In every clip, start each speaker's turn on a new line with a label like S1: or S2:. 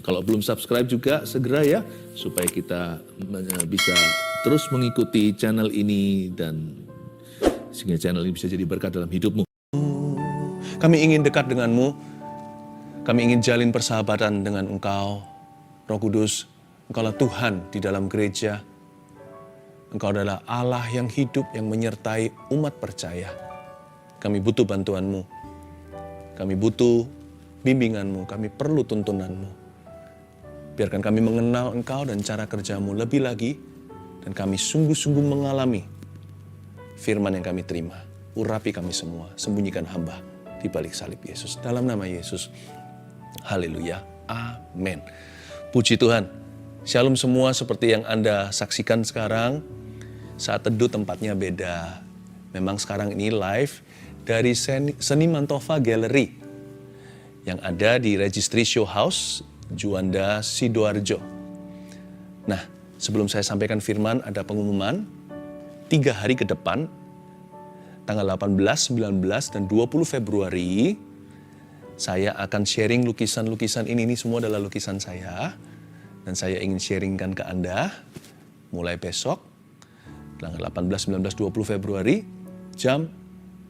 S1: Kalau belum subscribe juga segera ya, supaya kita bisa terus mengikuti channel ini dan sehingga channel ini bisa jadi berkat dalam hidupmu.
S2: Kami ingin dekat denganmu, kami ingin jalin persahabatan dengan Engkau, Roh Kudus. Engkaulah Tuhan di dalam gereja. Engkau adalah Allah yang hidup, yang menyertai umat percaya. Kami butuh bantuanmu, kami butuh bimbinganmu, kami perlu tuntunanmu. Biarkan kami mengenal Engkau dan cara kerjamu lebih lagi, dan kami sungguh-sungguh mengalami firman yang kami terima. Urapi kami semua, sembunyikan hamba di balik salib Yesus. Dalam nama Yesus, haleluya, amin. Puji Tuhan, shalom semua. Seperti yang Anda saksikan sekarang, saat teduh tempatnya beda. Memang sekarang ini live dari Seni Mantova Gallery yang ada di Registry Show House, Juanda, Sidoarjo. Nah, sebelum saya sampaikan firman, ada pengumuman 3 hari ke depan, tanggal 18, 19, dan 20 Februari, saya akan sharing lukisan-lukisan ini semua adalah lukisan saya, dan saya ingin sharingkan ke Anda, mulai besok, tanggal 18, 19, 20 Februari, jam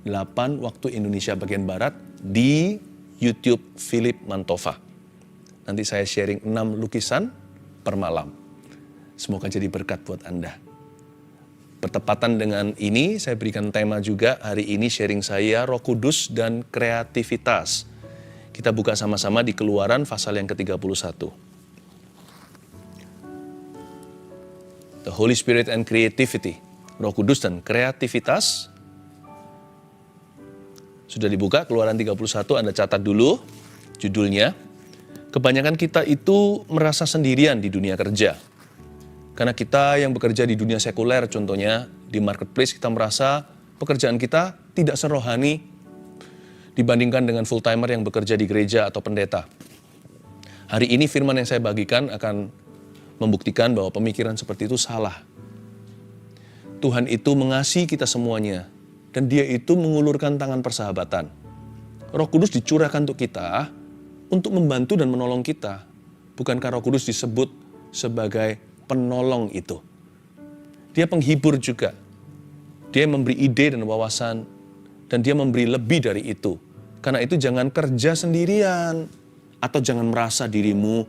S2: 8 waktu Indonesia bagian Barat, di YouTube Philip Mantova. Nanti saya sharing 6 lukisan per malam. Semoga jadi berkat buat Anda. Bertepatan dengan ini, saya berikan tema juga hari ini sharing saya, Roh Kudus dan Kreativitas. Kita buka sama-sama di Keluaran pasal yang ke-31. The Holy Spirit and Creativity. Roh Kudus dan Kreativitas. Sudah dibuka, Keluaran 31, Anda catat dulu judulnya. Kebanyakan kita itu merasa sendirian di dunia kerja. Karena kita yang bekerja di dunia sekuler, contohnya di marketplace, kita merasa pekerjaan kita tidak serohani dibandingkan dengan full-timer yang bekerja di gereja atau pendeta. Hari ini firman yang saya bagikan akan membuktikan bahwa pemikiran seperti itu salah. Tuhan itu mengasihi kita semuanya, dan Dia itu mengulurkan tangan persahabatan. Roh Kudus dicurahkan untuk kita, untuk membantu dan menolong kita. Bukankah Roh Kudus disebut sebagai penolong itu? Dia penghibur juga. Dia memberi ide dan wawasan, dan Dia memberi lebih dari itu. Karena itu jangan kerja sendirian, atau jangan merasa dirimu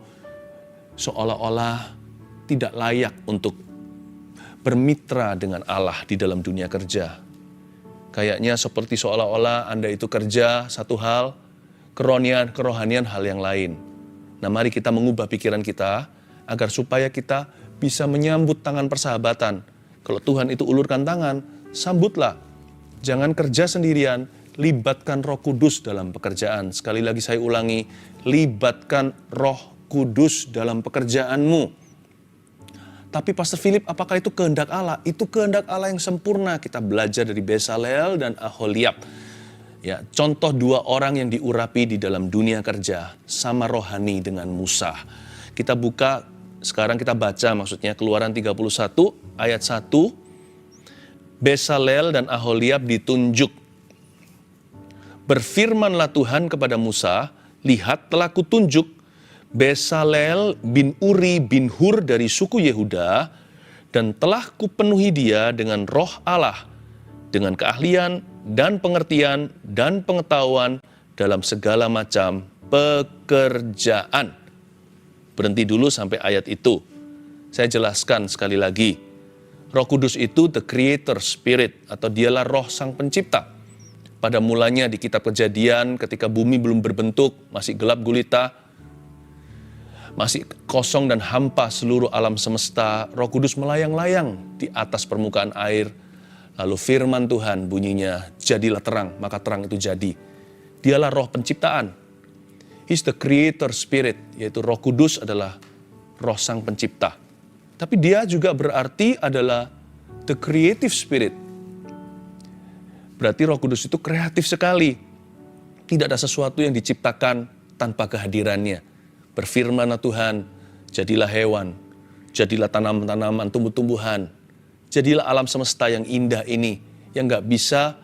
S2: seolah-olah tidak layak untuk bermitra dengan Allah di dalam dunia kerja. Kayaknya seperti seolah-olah Anda itu kerja satu hal, kerohanian hal yang lain. Nah, mari kita mengubah pikiran kita agar supaya kita bisa menyambut tangan persahabatan. Kalau Tuhan itu ulurkan tangan, sambutlah. Jangan kerja sendirian, libatkan Roh Kudus dalam pekerjaan. Sekali lagi saya ulangi, libatkan Roh Kudus dalam pekerjaanmu. Tapi Pastor Philip, apakah itu kehendak Allah? Itu kehendak Allah yang sempurna. Kita belajar dari Bezalel dan Aholiab. Ya, contoh 2 orang yang diurapi di dalam dunia kerja, sama rohani dengan Musa. Kita buka, sekarang kita baca maksudnya Keluaran 31 ayat 1. Bezalel dan Aholiab ditunjuk. Berfirmanlah Tuhan kepada Musa, lihat telah kutunjuk Bezalel bin Uri bin Hur dari suku Yehuda, dan telah kupenuhi dia dengan roh Allah, dengan keahlian dan pengertian dan pengetahuan dalam segala macam pekerjaan. Berhenti dulu sampai ayat itu. Saya jelaskan sekali lagi. Roh Kudus itu the creator spirit, atau dialah roh sang pencipta. Pada mulanya di kitab Kejadian, ketika bumi belum berbentuk, masih gelap gulita, masih kosong dan hampa seluruh alam semesta, Roh Kudus melayang-layang di atas permukaan air. Lalu firman Tuhan bunyinya, jadilah terang, maka terang itu jadi. Dialah roh penciptaan. He's the creator spirit, yaitu Roh Kudus adalah roh sang pencipta. Tapi dia juga berarti adalah the creative spirit. Berarti Roh Kudus itu kreatif sekali. Tidak ada sesuatu yang diciptakan tanpa kehadirannya. Berfirmanlah Tuhan, jadilah hewan, jadilah tanaman-tanaman, tumbuh-tumbuhan. Jadilah alam semesta yang indah ini, yang gak bisa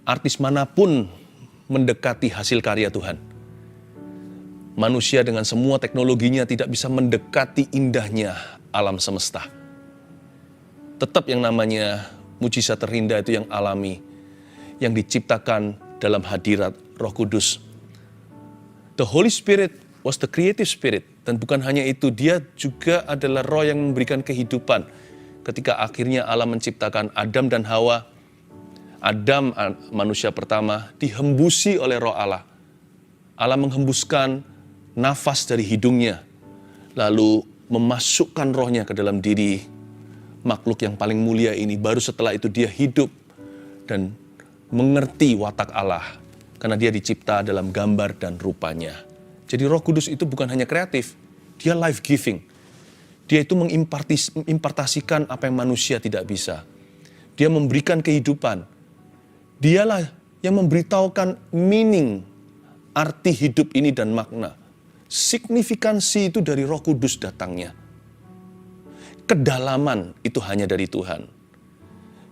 S2: artis manapun mendekati hasil karya Tuhan. Manusia dengan semua teknologinya tidak bisa mendekati indahnya alam semesta. Tetap yang namanya mujizat terindah itu yang alami, yang diciptakan dalam hadirat Roh Kudus. The Holy Spirit was the creative spirit. Dan bukan hanya itu, dia juga adalah roh yang memberikan kehidupan. Ketika akhirnya Allah menciptakan Adam dan Hawa, Adam, manusia pertama, dihembusi oleh roh Allah. Allah menghembuskan nafas dari hidungnya, lalu memasukkan rohnya ke dalam diri makhluk yang paling mulia ini. Baru setelah itu dia hidup dan mengerti watak Allah, karena dia dicipta dalam gambar dan rupanya. Jadi Roh Kudus itu bukan hanya kreatif, dia life-giving. Dia itu mengimpartasikan apa yang manusia tidak bisa. Dia memberikan kehidupan. Dialah yang memberitahukan meaning, arti hidup ini dan makna. Signifikansi itu dari Roh Kudus datangnya. Kedalaman itu hanya dari Tuhan.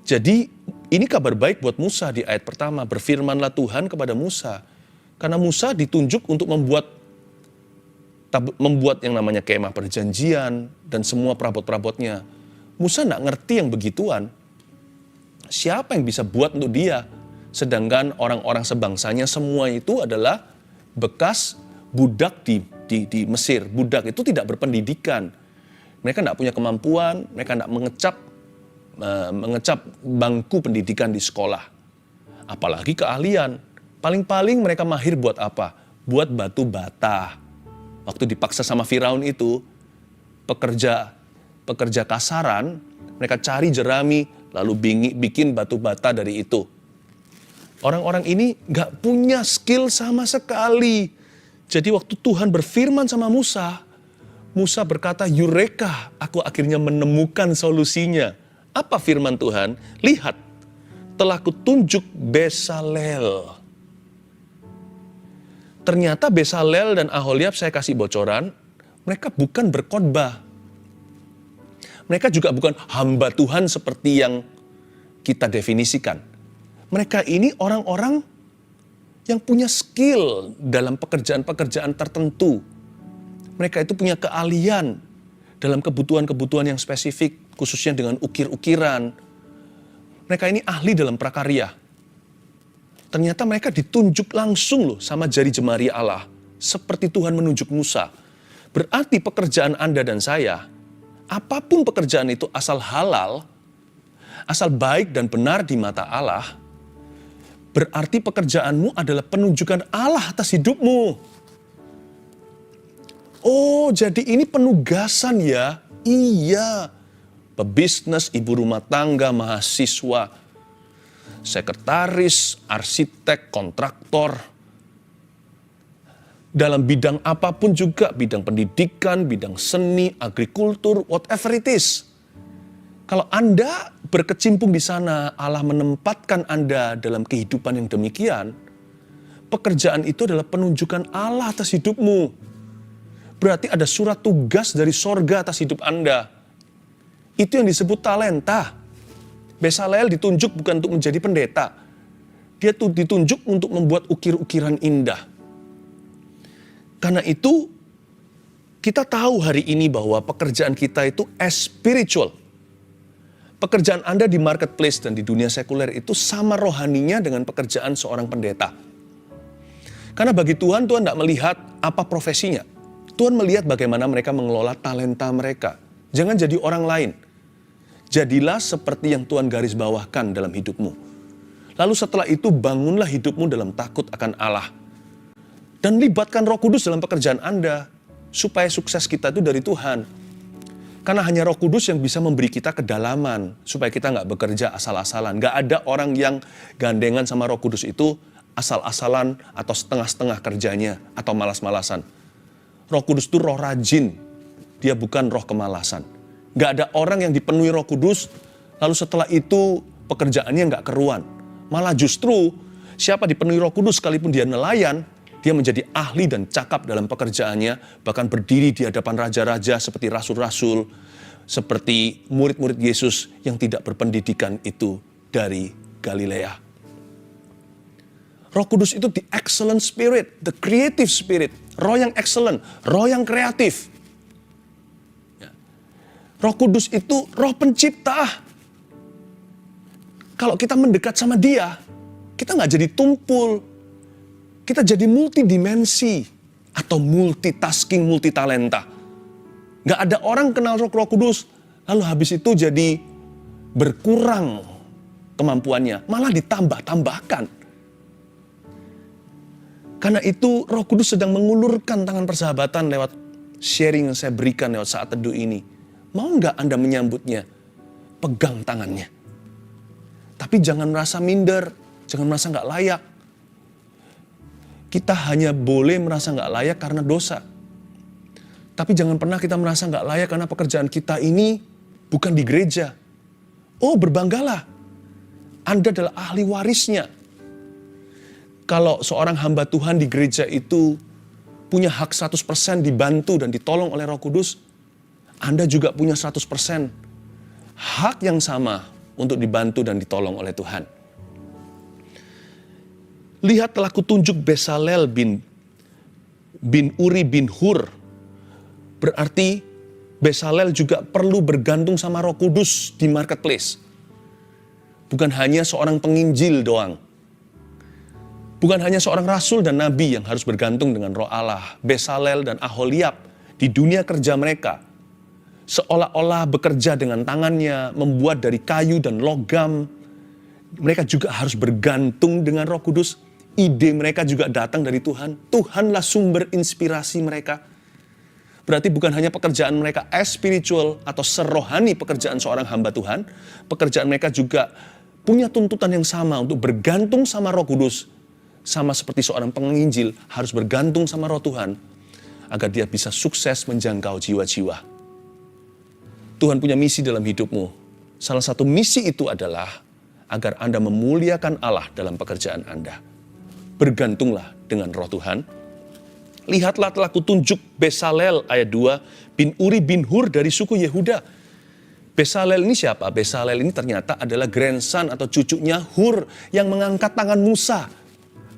S2: Jadi ini kabar baik buat Musa di ayat pertama. Berfirmanlah Tuhan kepada Musa. Karena Musa ditunjuk untuk membuat yang namanya kemah perjanjian dan semua perabot-perabotnya. Musa nggak ngerti yang begituan. Siapa yang bisa buat untuk dia? Sedangkan orang-orang sebangsanya semua itu adalah bekas budak di Mesir. Budak itu tidak berpendidikan. Mereka tidak punya kemampuan, mereka tidak mengecap bangku pendidikan di sekolah. Apalagi keahlian. Paling-paling mereka mahir buat apa? Buat batu bata. Waktu dipaksa sama Firaun itu, pekerja kasaran, mereka cari jerami, lalu bikin batu bata dari itu. Orang-orang ini gak punya skill sama sekali. Jadi waktu Tuhan berfirman sama Musa, Musa berkata, Eureka, aku akhirnya menemukan solusinya. Apa firman Tuhan? Lihat, telah kutunjuk Besalel. Ternyata Besalel dan Aholiab, saya kasih bocoran, mereka bukan berkhotbah. Mereka juga bukan hamba Tuhan seperti yang kita definisikan. Mereka ini orang-orang yang punya skill dalam pekerjaan-pekerjaan tertentu. Mereka itu punya keahlian dalam kebutuhan-kebutuhan yang spesifik, khususnya dengan ukir-ukiran. Mereka ini ahli dalam prakarya. Ternyata mereka ditunjuk langsung loh sama jari jemari Allah. Seperti Tuhan menunjuk Musa. Berarti pekerjaan Anda dan saya, apapun pekerjaan itu asal halal, asal baik dan benar di mata Allah, berarti pekerjaanmu adalah penunjukan Allah atas hidupmu. Oh, jadi ini penugasan ya? Iya. Pebisnis, ibu rumah tangga, mahasiswa, sekretaris, arsitek, kontraktor. Dalam bidang apapun juga, bidang pendidikan, bidang seni, agrikultur, whatever it is. Kalau Anda berkecimpung di sana, Allah menempatkan Anda dalam kehidupan yang demikian, pekerjaan itu adalah penunjukan Allah atas hidupmu. Berarti ada surat tugas dari sorga atas hidup Anda. Itu yang disebut talenta. Besalel ditunjuk bukan untuk menjadi pendeta. Dia ditunjuk untuk membuat ukir-ukiran indah. Karena itu, kita tahu hari ini bahwa pekerjaan kita itu spiritual. Pekerjaan Anda di marketplace dan di dunia sekuler itu sama rohaninya dengan pekerjaan seorang pendeta. Karena bagi Tuhan, Tuhan tidak melihat apa profesinya. Tuhan melihat bagaimana mereka mengelola talenta mereka. Jangan jadi orang lain. Jadilah seperti yang Tuhan garis bawahkan dalam hidupmu. Lalu setelah itu bangunlah hidupmu dalam takut akan Allah. Dan libatkan Roh Kudus dalam pekerjaan Anda. Supaya sukses kita itu dari Tuhan. Karena hanya Roh Kudus yang bisa memberi kita kedalaman. Supaya kita nggak bekerja asal-asalan. Nggak ada orang yang gandengan sama Roh Kudus itu asal-asalan atau setengah-setengah kerjanya. Atau malas-malasan. Roh Kudus itu roh rajin. Dia bukan roh kemalasan. Nggak ada orang yang dipenuhi Roh Kudus. Lalu setelah itu pekerjaannya nggak keruan. Malah justru siapa dipenuhi Roh Kudus sekalipun dia nelayan. Dia menjadi ahli dan cakap dalam pekerjaannya, bahkan berdiri di hadapan raja-raja seperti rasul-rasul, seperti murid-murid Yesus yang tidak berpendidikan itu dari Galilea. Roh Kudus itu the excellent spirit, the creative spirit. Roh yang excellent, roh yang kreatif. Ya. Roh Kudus itu roh pencipta. Kalau kita mendekat sama dia, kita nggak jadi tumpul. Kita jadi multidimensi atau multitasking, multitalenta. Nggak ada orang kenal Roh Kudus, lalu habis itu jadi berkurang kemampuannya, malah ditambah-tambahkan. Karena itu Roh Kudus sedang mengulurkan tangan persahabatan lewat sharing yang saya berikan lewat saat teduh ini. Mau nggak Anda menyambutnya? Pegang tangannya. Tapi jangan merasa minder, jangan merasa nggak layak. Kita hanya boleh merasa nggak layak karena dosa. Tapi jangan pernah kita merasa nggak layak karena pekerjaan kita ini bukan di gereja. Oh, berbanggalah. Anda adalah ahli warisnya. Kalau seorang hamba Tuhan di gereja itu punya hak 100% dibantu dan ditolong oleh Roh Kudus, Anda juga punya 100% hak yang sama untuk dibantu dan ditolong oleh Tuhan. Lihat telah kutunjuk Besalel bin Uri bin Hur. Berarti Besalel juga perlu bergantung sama Roh Kudus di marketplace. Bukan hanya seorang penginjil doang. Bukan hanya seorang rasul dan nabi yang harus bergantung dengan Roh Allah. Besalel dan Aholiab di dunia kerja mereka seolah-olah bekerja dengan tangannya, membuat dari kayu dan logam. Mereka juga harus bergantung dengan Roh Kudus. Ide mereka juga datang dari Tuhan. Tuhanlah sumber inspirasi mereka. Berarti bukan hanya pekerjaan mereka spiritual atau serohani pekerjaan seorang hamba Tuhan. Pekerjaan mereka juga punya tuntutan yang sama untuk bergantung sama Roh Kudus. Sama seperti seorang penginjil harus bergantung sama Roh Tuhan agar dia bisa sukses menjangkau jiwa-jiwa. Tuhan punya misi dalam hidupmu. Salah satu misi itu adalah agar Anda memuliakan Allah dalam pekerjaan Anda. Bergantunglah dengan Roh Tuhan. Lihatlah telah kutunjuk Besalel ayat 2 bin Uri bin Hur dari suku Yehuda. Besalel ini siapa? Besalel ini ternyata adalah grandson atau cucunya Hur yang mengangkat tangan Musa.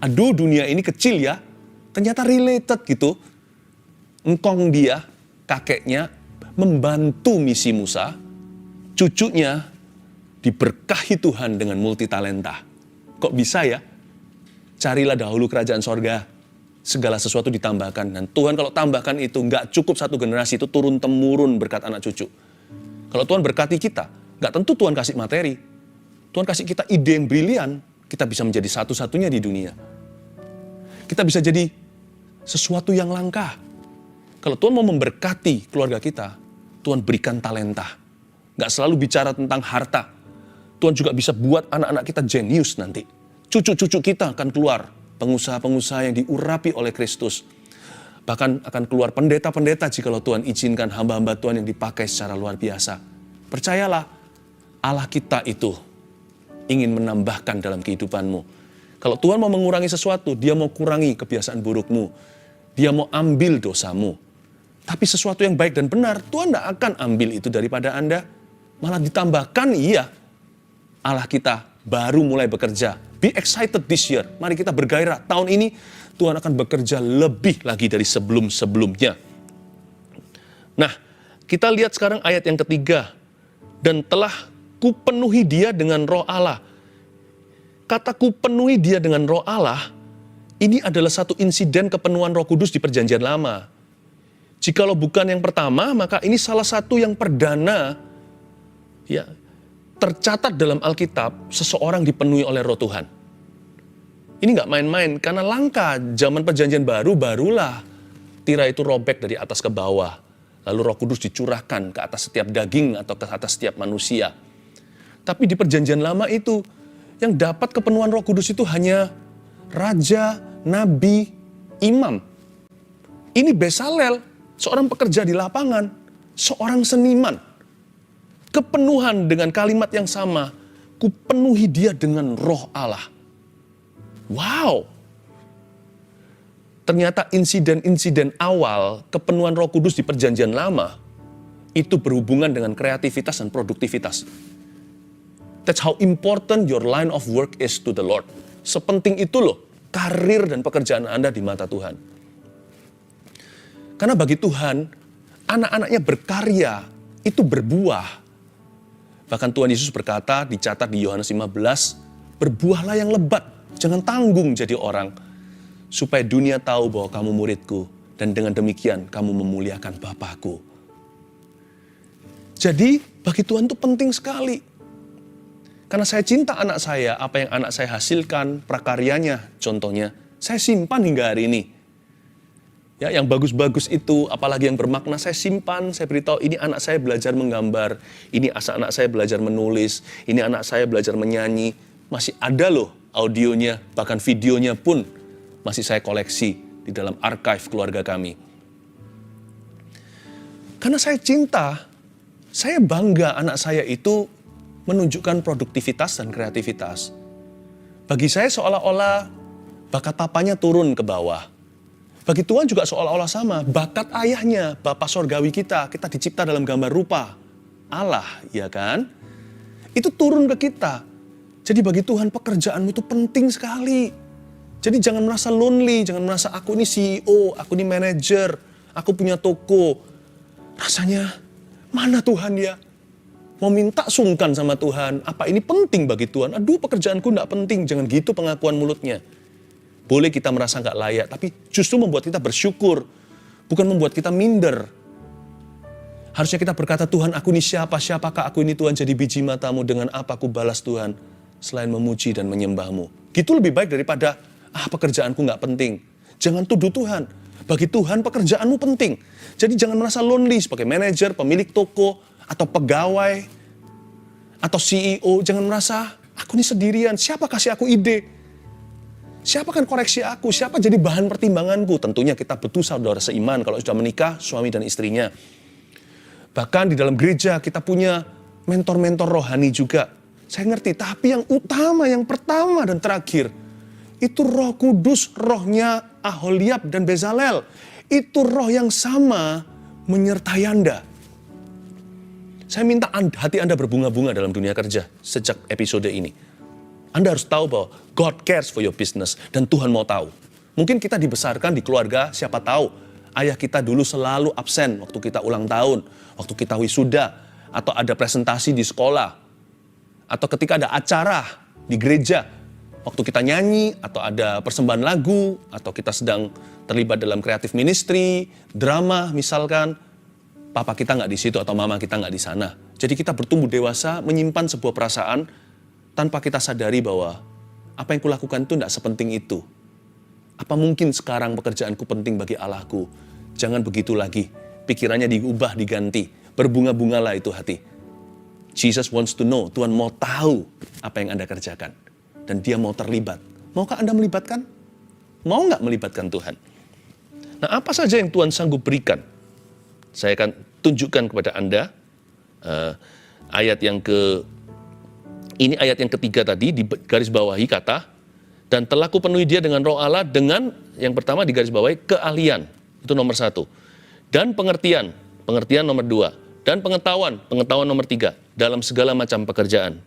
S2: Aduh, dunia ini kecil ya. Ternyata related gitu. Engkong dia, kakeknya, membantu misi Musa. Cucunya diberkahi Tuhan dengan multitalenta. Kok bisa ya? Carilah dahulu kerajaan sorga. Segala sesuatu ditambahkan. Dan Tuhan kalau tambahkan itu nggak cukup satu generasi, itu turun-temurun berkat anak cucu. Kalau Tuhan berkati kita, nggak tentu Tuhan kasih materi. Tuhan kasih kita ide yang brilian, kita bisa menjadi satu-satunya di dunia. Kita bisa jadi sesuatu yang langka. Kalau Tuhan mau memberkati keluarga kita, Tuhan berikan talenta. Nggak selalu bicara tentang harta. Tuhan juga bisa buat anak-anak kita jenius nanti. Cucu-cucu kita akan keluar pengusaha-pengusaha yang diurapi oleh Kristus. Bahkan akan keluar pendeta-pendeta jikalau Tuhan izinkan hamba-hamba Tuhan yang dipakai secara luar biasa. Percayalah, Allah kita itu ingin menambahkan dalam kehidupanmu. Kalau Tuhan mau mengurangi sesuatu, dia mau kurangi kebiasaan burukmu. Dia mau ambil dosamu. Tapi sesuatu yang baik dan benar, Tuhan tidak akan ambil itu daripada Anda. Malah ditambahkan, iya. Allah kita baru mulai bekerja. Be excited this year. Mari kita bergairah. Tahun ini Tuhan akan bekerja lebih lagi dari sebelum-sebelumnya. Nah, kita lihat sekarang ayat yang ketiga. Dan telah kupenuhi dia dengan Roh Allah. Kata kupenuhi dia dengan Roh Allah, ini adalah satu insiden kepenuhan Roh Kudus di Perjanjian Lama. Jikalau bukan yang pertama, maka ini salah satu yang perdana ya tercatat dalam Alkitab seseorang dipenuhi oleh Roh Tuhan. Ini nggak main-main, karena langka zaman Perjanjian Baru, barulah tirai itu robek dari atas ke bawah. Lalu Roh Kudus dicurahkan ke atas setiap daging atau ke atas setiap manusia. Tapi di Perjanjian Lama itu, yang dapat kepenuhan Roh Kudus itu hanya raja, nabi, imam. Ini Besalel, seorang pekerja di lapangan, seorang seniman. Kepenuhan dengan kalimat yang sama, kupenuhi dia dengan Roh Allah. Wow! Ternyata insiden-insiden awal kepenuhan Roh Kudus di Perjanjian Lama itu berhubungan dengan kreativitas dan produktivitas. That's how important your line of work is to the Lord. Sepenting itu loh karir dan pekerjaan Anda di mata Tuhan. Karena bagi Tuhan, anak-anaknya berkarya, itu berbuah. Bahkan Tuhan Yesus berkata, dicatat di Yohanes 15, berbuahlah yang lebat, jangan tanggung jadi orang, supaya dunia tahu bahwa kamu muridku, dan dengan demikian kamu memuliakan Bapa-Ku. Jadi bagi Tuhan itu penting sekali. Karena saya cinta anak saya, apa yang anak saya hasilkan, prakaryanya contohnya, saya simpan hingga hari ini. Ya, yang bagus-bagus itu, apalagi yang bermakna, saya simpan, saya beritahu, ini anak saya belajar menggambar, ini anak saya belajar menulis, ini anak saya belajar menyanyi, masih ada loh audionya, bahkan videonya pun masih saya koleksi di dalam archive keluarga kami. Karena saya cinta, saya bangga anak saya itu menunjukkan produktivitas dan kreativitas. Bagi saya seolah-olah bakat papanya turun ke bawah. Bagi Tuhan juga seolah-olah sama, bakat ayahnya, Bapa Sorgawi kita dicipta dalam gambar rupa Allah, ya kan? Itu turun ke kita. Jadi bagi Tuhan pekerjaanmu itu penting sekali. Jadi jangan merasa lonely, jangan merasa aku ini CEO, aku ini manajer, aku punya toko. Rasanya, mana Tuhan ya? Mau minta sungkan sama Tuhan, apa ini penting bagi Tuhan? Aduh pekerjaanku enggak penting, jangan gitu pengakuan mulutnya. Boleh kita merasa enggak layak, tapi justru membuat kita bersyukur, bukan membuat kita minder. Harusnya kita berkata, Tuhan aku ini siapakah aku ini Tuhan jadi biji matamu, dengan apa aku balas Tuhan, selain memuji dan menyembahmu. Gitu lebih baik daripada, pekerjaanku enggak penting. Jangan tuduh Tuhan, bagi Tuhan pekerjaanmu penting. Jadi jangan merasa lonely sebagai manajer, pemilik toko, atau pegawai, atau CEO, jangan merasa, aku ini sendirian, siapa kasih aku ide? Siapa kan koreksi aku? Siapa jadi bahan pertimbanganku? Tentunya kita butuh saudara seiman kalau sudah menikah, suami dan istrinya. Bahkan di dalam gereja kita punya mentor-mentor rohani juga. Saya ngerti, tapi yang utama, yang pertama dan terakhir, itu Roh Kudus, rohnya Aholiab dan Bezalel. Itu roh yang sama menyertai Anda. Saya minta hati Anda berbunga-bunga dalam dunia kerja sejak episode ini. Anda harus tahu bahwa God cares for your business dan Tuhan mau tahu. Mungkin kita dibesarkan di keluarga, siapa tahu ayah kita dulu selalu absen waktu kita ulang tahun, waktu kita wisuda, atau ada presentasi di sekolah, atau ketika ada acara di gereja, waktu kita nyanyi, atau ada persembahan lagu, atau kita sedang terlibat dalam creative ministry, drama misalkan, papa kita nggak di situ atau mama kita nggak di sana. Jadi kita bertumbuh dewasa menyimpan sebuah perasaan tanpa kita sadari bahwa apa yang kulakukan itu tidak sepenting itu. Apa mungkin sekarang pekerjaanku penting bagi Allahku? Jangan begitu lagi. Pikirannya diubah, diganti. Berbunga-bungalah itu hati. Jesus wants to know. Tuhan mau tahu apa yang Anda kerjakan. Dan dia mau terlibat. Maukah Anda melibatkan? Mau nggak melibatkan Tuhan? Nah, apa saja yang Tuhan sanggup berikan? Saya akan tunjukkan kepada Anda ini ayat yang ketiga tadi, di garis bawahi kata, dan telah kupenuhi dia dengan roh Allah, dengan yang pertama di garis bawahi, keahlian, itu nomor 1. Dan pengertian nomor 2. Dan pengetahuan nomor 3, dalam segala macam pekerjaan.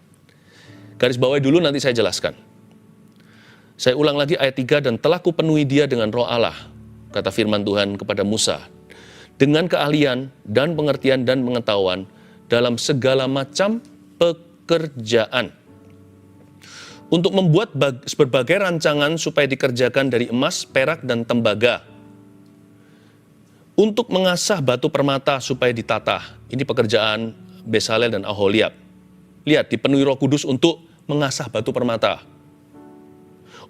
S2: Garis bawahi dulu, nanti saya jelaskan. Saya ulang lagi ayat 3, dan telah kupenuhi dia dengan roh Allah, kata firman Tuhan kepada Musa, dengan keahlian dan pengertian dan pengetahuan dalam segala macam pekerjaan. Untuk membuat berbagai rancangan supaya dikerjakan dari emas, perak, dan tembaga. Untuk mengasah batu permata supaya ditata. Ini pekerjaan Bezalel dan Aholiab. Lihat, dipenuhi Roh Kudus untuk mengasah batu permata.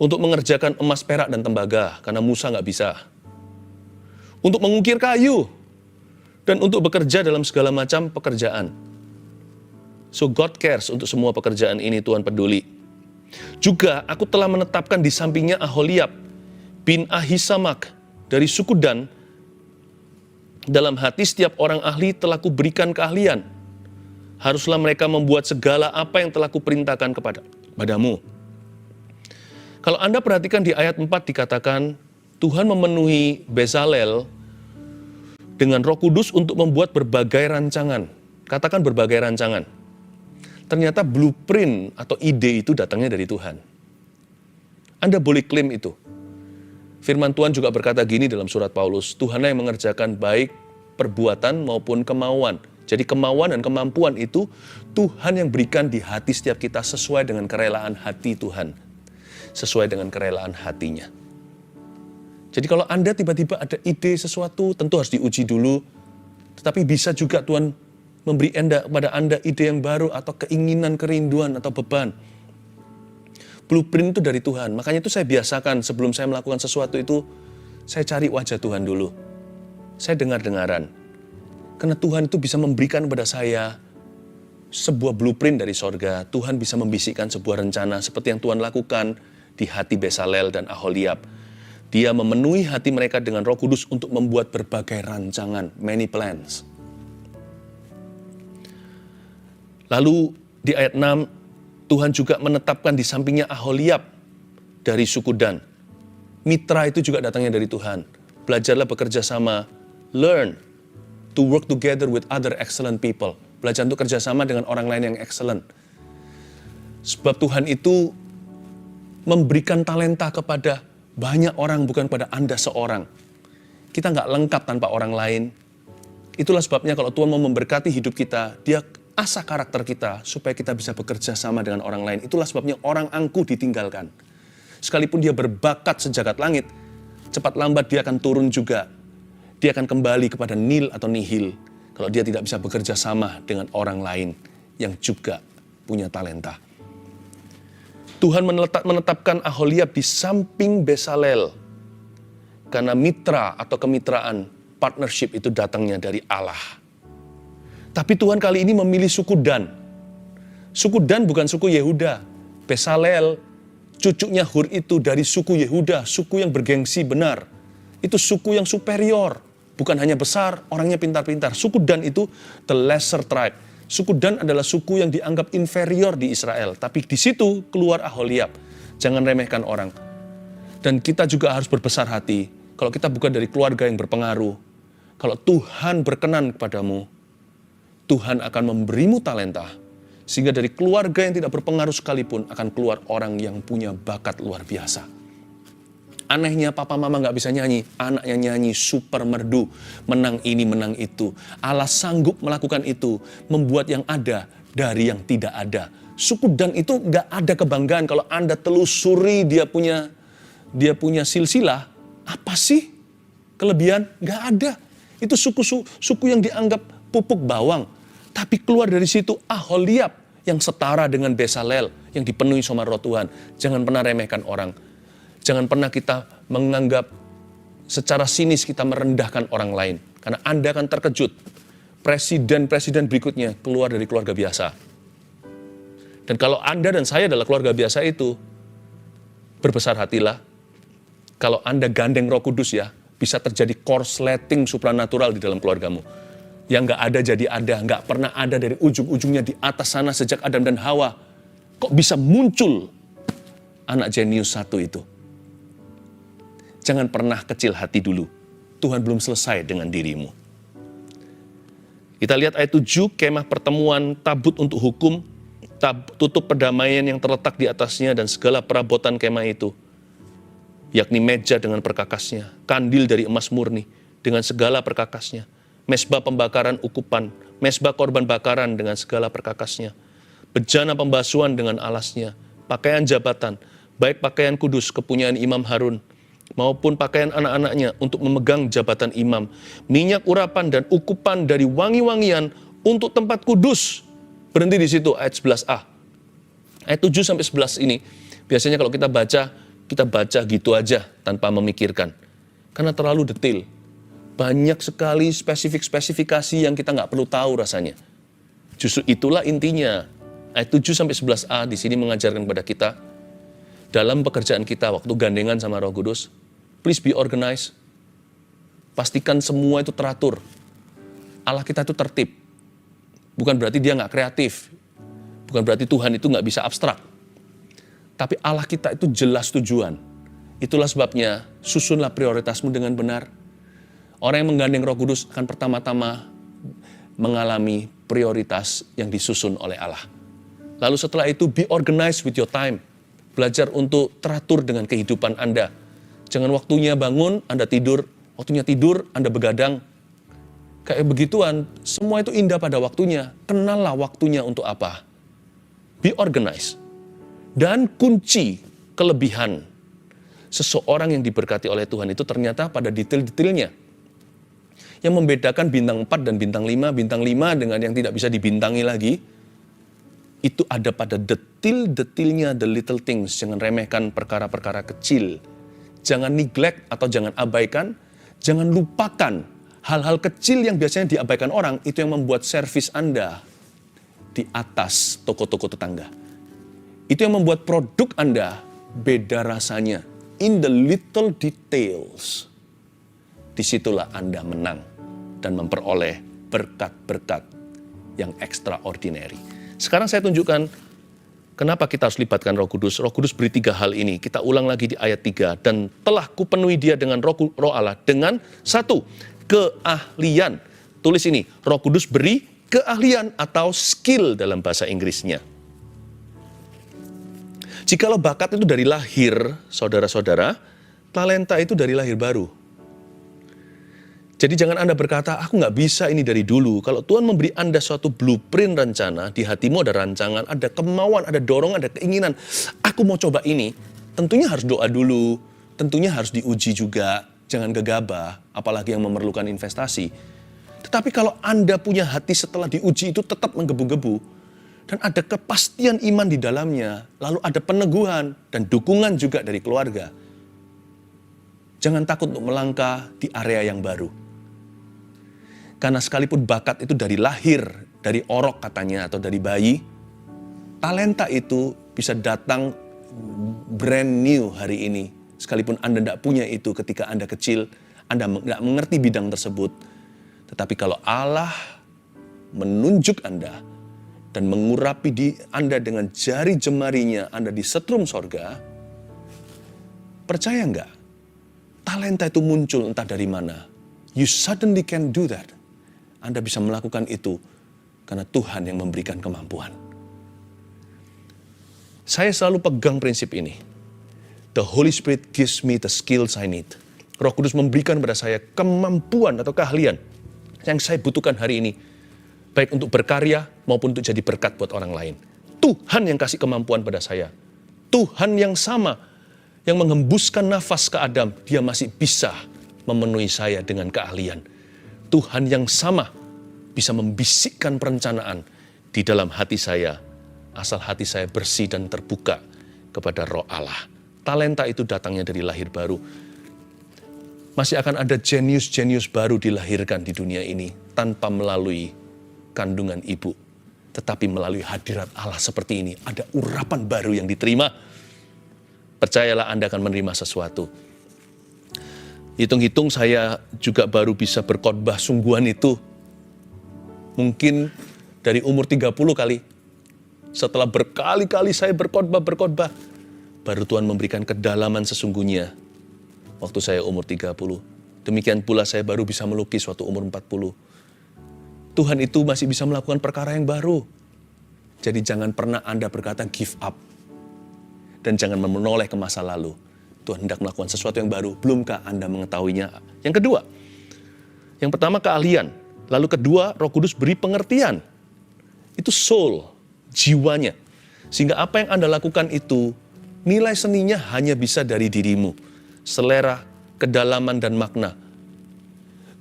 S2: Untuk mengerjakan emas, perak, dan tembaga, karena Musa nggak bisa. Untuk mengukir kayu, dan untuk bekerja dalam segala macam pekerjaan. So God cares untuk semua pekerjaan ini, Tuhan peduli. Juga aku telah menetapkan di sampingnya Aholiab bin Ahisamak dari suku Dan. Dalam hati setiap orang ahli telah kuberikan keahlian. Haruslah mereka membuat segala apa yang telah kuperintahkan kepadamu. Kalau Anda perhatikan di ayat 4 dikatakan, Tuhan memenuhi Bezalel dengan Roh Kudus untuk membuat berbagai rancangan. Katakan berbagai rancangan. Ternyata blueprint atau ide itu datangnya dari Tuhan. Anda boleh klaim itu. Firman Tuhan juga berkata gini dalam surat Paulus, Tuhanlah yang mengerjakan baik perbuatan maupun kemauan. Jadi kemauan dan kemampuan itu Tuhan yang berikan di hati setiap kita sesuai dengan kerelaan hati Tuhan. Sesuai dengan kerelaan hatinya. Jadi kalau Anda tiba-tiba ada ide sesuatu, tentu harus diuji dulu. Tetapi bisa juga Tuhan memberi kepada Anda ide yang baru atau keinginan, kerinduan atau beban. Blueprint itu dari Tuhan. Makanya itu saya biasakan sebelum saya melakukan sesuatu itu, saya cari wajah Tuhan dulu. Saya dengar-dengaran. Karena Tuhan itu bisa memberikan kepada saya sebuah blueprint dari sorga. Tuhan bisa membisikkan sebuah rencana seperti yang Tuhan lakukan di hati Besalel dan Aholiab. Dia memenuhi hati mereka dengan Roh Kudus untuk membuat berbagai rancangan, many plans. Lalu di ayat 6, Tuhan juga menetapkan di sampingnya Aholiab dari suku Dan. Mitra itu juga datangnya dari Tuhan. Belajarlah bekerja sama, learn to work together with other excellent people. Belajar untuk kerjasama dengan orang lain yang excellent. Sebab Tuhan itu memberikan talenta kepada banyak orang, bukan pada Anda seorang. Kita nggak lengkap tanpa orang lain. Itulah sebabnya kalau Tuhan mau memberkati hidup kita, Dia asah karakter kita supaya kita bisa bekerja sama dengan orang lain. Itulah sebabnya orang angkuh ditinggalkan. Sekalipun dia berbakat sejagat langit, cepat lambat dia akan turun juga. Dia akan kembali kepada nil atau nihil kalau dia tidak bisa bekerja sama dengan orang lain yang juga punya talenta. Tuhan menetapkan Aholiab di samping Besalel karena mitra atau kemitraan, partnership itu datangnya dari Allah. Tapi Tuhan kali ini memilih suku Dan. Suku Dan bukan suku Yehuda. Besalel, cucunya Hur itu dari suku Yehuda, suku yang bergengsi benar. Itu suku yang superior. Bukan hanya besar, orangnya pintar-pintar. Suku Dan itu the lesser tribe. Suku Dan adalah suku yang dianggap inferior di Israel. Tapi di situ keluar Aholiab. Jangan remehkan orang. Dan kita juga harus berbesar hati. Kalau kita bukan dari keluarga yang berpengaruh. Kalau Tuhan berkenan kepadamu, Tuhan akan memberimu talenta, sehingga dari keluarga yang tidak berpengaruh sekalipun akan keluar orang yang punya bakat luar biasa. Anehnya papa mama gak bisa nyanyi, anaknya nyanyi super merdu, menang ini menang itu. Allah sanggup melakukan itu, membuat yang ada dari yang tidak ada. Suku Dan itu gak ada kebanggaan. Kalau Anda telusuri dia punya silsilah, apa sih kelebihan? Gak ada. Itu suku yang dianggap pupuk bawang. Tapi keluar dari situ Aholiab yang setara dengan Besalel yang dipenuhi sama Roh Tuhan. Jangan pernah remehkan orang. Jangan pernah kita menganggap secara sinis kita merendahkan orang lain. Karena Anda akan terkejut. Presiden-presiden berikutnya keluar dari keluarga biasa. Dan kalau Anda dan saya adalah keluarga biasa itu, berbesar hatilah. Kalau Anda gandeng Roh Kudus ya, bisa terjadi korsleting supranatural di dalam keluargamu. Yang gak ada jadi ada, gak pernah ada dari ujung-ujungnya di atas sana sejak Adam dan Hawa. Kok bisa muncul anak jenius satu itu? Jangan pernah kecil hati dulu. Tuhan belum selesai dengan dirimu. Kita lihat ayat 7, kemah pertemuan, tabut untuk hukum, tutup perdamaian yang terletak di atasnya dan segala perabotan kemah itu. Yakni meja dengan perkakasnya, kandil dari emas murni dengan segala perkakasnya, mesbah pembakaran ukupan, mesbah korban bakaran dengan segala perkakasnya, bejana pembasuhan dengan alasnya, pakaian jabatan, baik pakaian kudus kepunyaan Imam Harun, maupun pakaian anak-anaknya untuk memegang jabatan imam, minyak urapan dan ukupan dari wangi-wangian untuk tempat kudus. Berhenti di situ ayat 11a. Ayat 7 sampai 11 ini, biasanya kalau kita baca gitu aja tanpa memikirkan. Karena terlalu detail. Banyak sekali spesifikasi yang kita nggak perlu tahu rasanya. Justru itulah intinya. Ayat 7 sampai 11a di sini mengajarkan kepada kita, dalam pekerjaan kita waktu gandengan sama Roh Kudus, please be organized. Pastikan semua itu teratur. Allah kita itu tertib. Bukan berarti dia nggak kreatif. Bukan berarti Tuhan itu nggak bisa abstrak. Tapi Allah kita itu jelas tujuan. Itulah sebabnya susunlah prioritasmu dengan benar. Orang yang menggandeng Roh Kudus akan pertama-tama mengalami prioritas yang disusun oleh Allah. Lalu setelah itu be organized with your time. Belajar untuk teratur dengan kehidupan Anda. Jangan waktunya bangun, Anda tidur. Waktunya tidur, Anda begadang. Kayak begituan, semua itu indah pada waktunya. Kenallah waktunya untuk apa. Be organized. Dan kunci kelebihan seseorang yang diberkati oleh Tuhan itu ternyata pada detail-detailnya. Yang membedakan bintang 4 dan bintang 5, bintang 5 dengan yang tidak bisa dibintangi lagi, itu ada pada detil-detilnya, the little things. Jangan remehkan perkara-perkara kecil. Jangan neglect atau jangan abaikan, jangan lupakan hal-hal kecil yang biasanya diabaikan orang, itu yang membuat servis Anda di atas toko-toko tetangga. Itu yang membuat produk Anda beda rasanya. In the little details. Disitulah Anda menang dan memperoleh berkat-berkat yang extraordinary. Sekarang saya tunjukkan kenapa kita harus libatkan Roh Kudus. Roh Kudus beri 3 hal ini. Kita ulang lagi di ayat 3. Dan telah kupenuhi dia dengan roh Allah. Dengan 1, keahlian. Tulis ini, Roh Kudus beri keahlian atau skill dalam bahasa Inggrisnya. Jikalau bakat itu dari lahir, saudara-saudara, talenta itu dari lahir baru. Jadi jangan Anda berkata, aku nggak bisa ini dari dulu. Kalau Tuhan memberi Anda suatu blueprint rencana, di hatimu ada rancangan, ada kemauan, ada dorongan, ada keinginan. Aku mau coba ini, tentunya harus doa dulu, tentunya harus diuji juga. Jangan gegabah, apalagi yang memerlukan investasi. Tetapi kalau Anda punya hati setelah diuji itu tetap menggebu-gebu, dan ada kepastian iman di dalamnya, lalu ada peneguhan dan dukungan juga dari keluarga. Jangan takut untuk melangkah di area yang baru. Karena sekalipun bakat itu dari lahir, dari orok katanya, atau dari bayi, talenta itu bisa datang brand new hari ini. Sekalipun Anda tidak punya itu ketika Anda kecil, Anda tidak mengerti bidang tersebut. Tetapi kalau Allah menunjuk Anda dan mengurapi di Anda dengan jari jemarinya, Anda disetrum sorga, percaya nggak? Talenta itu muncul entah dari mana. You suddenly can do that. Anda bisa melakukan itu karena Tuhan yang memberikan kemampuan. Saya selalu pegang prinsip ini. The Holy Spirit gives me the skills I need. Roh Kudus memberikan pada saya kemampuan atau keahlian yang saya butuhkan hari ini. Baik untuk berkarya maupun untuk jadi berkat buat orang lain. Tuhan yang kasih kemampuan pada saya. Tuhan yang sama yang menghembuskan nafas ke Adam, dia masih bisa memenuhi saya dengan keahlian. Tuhan yang sama bisa membisikkan perencanaan di dalam hati saya, asal hati saya bersih dan terbuka kepada Roh Allah. Talenta itu datangnya dari lahir baru. Masih akan ada jenius-jenius baru dilahirkan di dunia ini tanpa melalui kandungan ibu. Tetapi melalui hadirat Allah seperti ini, ada urapan baru yang diterima. Percayalah Anda akan menerima sesuatu. Hitung-hitung saya juga baru bisa berkhotbah sungguhan itu. Mungkin dari umur 30 kali. Setelah berkali-kali saya berkhotbah, baru Tuhan memberikan kedalaman sesungguhnya. Waktu saya umur 30. Demikian pula saya baru bisa melukis waktu umur 40. Tuhan itu masih bisa melakukan perkara yang baru. Jadi jangan pernah Anda berkata give up. Dan jangan menoleh ke masa lalu. Tuhan hendak melakukan sesuatu yang baru, belumkah Anda mengetahuinya? Yang kedua, yang pertama keahlian. Lalu kedua, Roh Kudus beri pengertian. Itu soul, jiwanya. Sehingga apa yang Anda lakukan itu, nilai seninya hanya bisa dari dirimu. Selera, kedalaman, dan makna.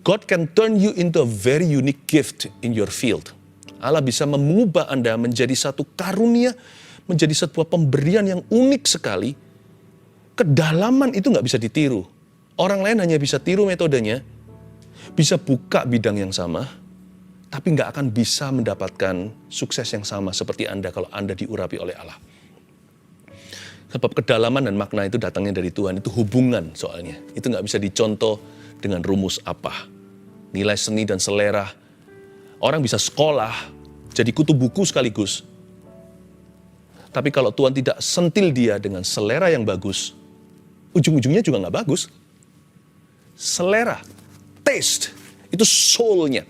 S2: God can turn you into a very unique gift in your field. Allah bisa mengubah Anda menjadi satu karunia, menjadi sebuah pemberian yang unik sekali. Kedalaman itu nggak bisa ditiru. Orang lain hanya bisa tiru metodenya, bisa buka bidang yang sama, tapi nggak akan bisa mendapatkan sukses yang sama seperti Anda kalau Anda diurapi oleh Allah. Sebab kedalaman dan makna itu datangnya dari Tuhan, itu hubungan soalnya. Itu nggak bisa dicontoh dengan rumus apa. Nilai seni dan selera. Orang bisa sekolah, jadi kutu buku sekaligus. Tapi kalau Tuhan tidak sentil dia dengan selera yang bagus, ujung-ujungnya juga nggak bagus. Selera, taste, itu soul-nya.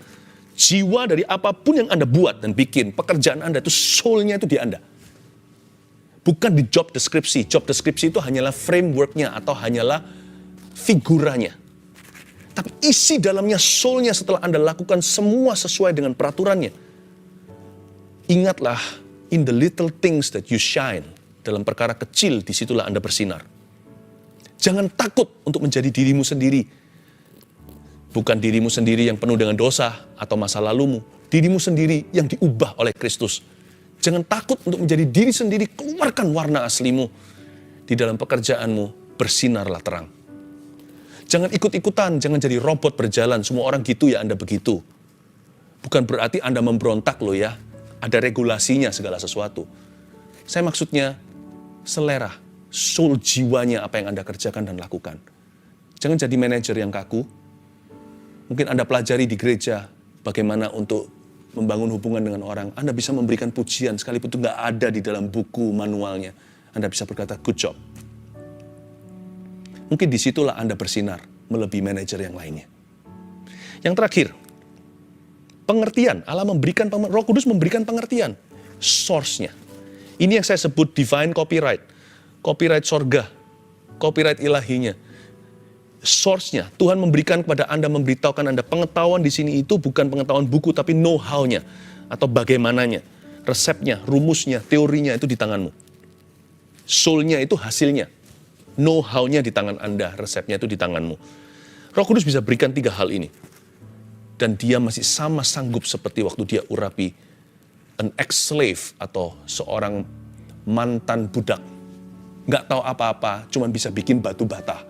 S2: Jiwa dari apapun yang Anda buat dan bikin, pekerjaan Anda itu soul-nya itu di Anda. Bukan di job deskripsi. Job deskripsi itu hanyalah framework-nya atau hanyalah figuranya. Tapi isi dalamnya, soulnya setelah Anda lakukan semua sesuai dengan peraturannya. Ingatlah, in the little things that you shine. Dalam perkara kecil, disitulah Anda bersinar. Jangan takut untuk menjadi dirimu sendiri. Bukan dirimu sendiri yang penuh dengan dosa atau masa lalumu. Dirimu sendiri yang diubah oleh Kristus. Jangan takut untuk menjadi diri sendiri, keluarkan warna aslimu. Di dalam pekerjaanmu, bersinarlah terang. Jangan ikut-ikutan, jangan jadi robot berjalan. Semua orang gitu ya, Anda begitu. Bukan berarti Anda memberontak loh ya. Ada regulasinya segala sesuatu. Saya maksudnya selera, soul jiwanya apa yang Anda kerjakan dan lakukan. Jangan jadi manajer yang kaku. Mungkin Anda pelajari di gereja bagaimana untuk membangun hubungan dengan orang. Anda bisa memberikan pujian sekalipun itu nggak ada di dalam buku manualnya. Anda bisa berkata, good job. Mungkin disitulah Anda bersinar, melebihi manajer yang lainnya. Yang terakhir, pengertian. Allah memberikan, Roh Kudus memberikan pengertian. Source-nya. Ini yang saya sebut divine copyright. Copyright sorga. Copyright ilahinya. Source-nya. Tuhan memberikan kepada Anda, memberitahukan Anda. Pengetahuan di sini itu bukan pengetahuan buku, tapi know-how-nya. Atau bagaimananya. Resepnya, rumusnya, teorinya itu di tanganmu. Soul-nya itu hasilnya. Know-how-nya di tangan Anda, resepnya itu di tanganmu. Roh Kudus bisa berikan 3 hal ini. Dan dia masih sama sanggup seperti waktu dia urapi an ex-slave atau seorang mantan budak. Nggak tahu apa-apa, cuma bisa bikin batu bata.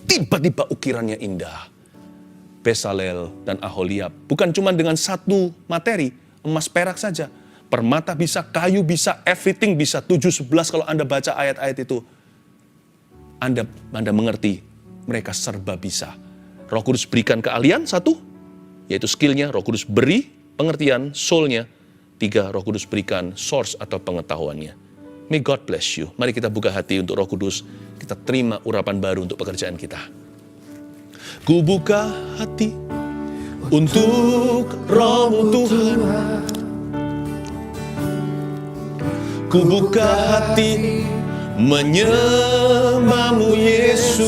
S2: Tiba-tiba ukirannya indah. Bezalel dan Aholiab. Bukan cuma dengan satu materi, emas perak saja. Permata bisa, kayu bisa, everything bisa. 7:11 kalau Anda baca ayat-ayat itu. Anda mengerti, mereka serba bisa. Roh Kudus berikan keahlian, 1, yaitu skillnya. Roh Kudus beri pengertian, soul-nya. 3, Roh Kudus berikan source atau pengetahuannya. May God bless you. Mari kita buka hati untuk Roh Kudus. Kita terima urapan baru untuk pekerjaan kita. Ku buka hati untuk Roh-Mu Tuhan. Ku buka hati menyembah-Mu Yesus.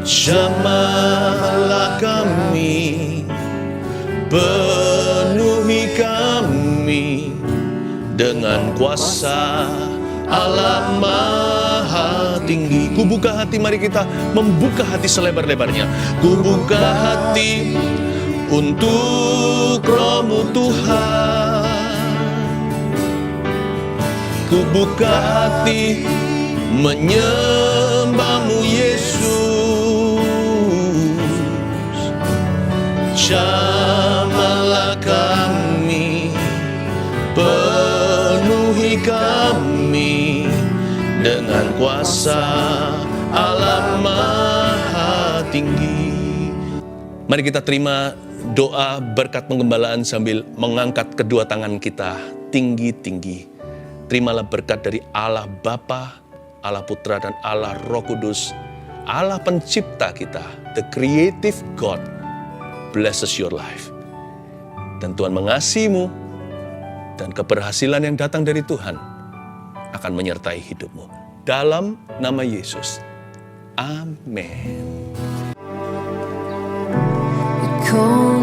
S2: Jamahlah kami, penuhi kami dengan kuasa Allah Maha Tinggi. Ku buka hati, mari kita membuka hati selebar-lebarnya. Ku buka hati untuk Roh-Mu Tuhan. Ku buka hati menyembah-Mu Yesus. Jamahlah kami, penuhi kami dengan kuasa Allah Maha Tinggi. Mari kita terima doa berkat penggembalaan sambil mengangkat kedua tangan kita tinggi-tinggi. Terimalah berkat dari Allah Bapa, Allah Putra, dan Allah Roh Kudus, Allah pencipta kita, the creative God, blesses your life. Dan Tuhan mengasihimu, dan keberhasilan yang datang dari Tuhan akan menyertai hidupmu. Dalam nama Yesus. Amin.
S3: Call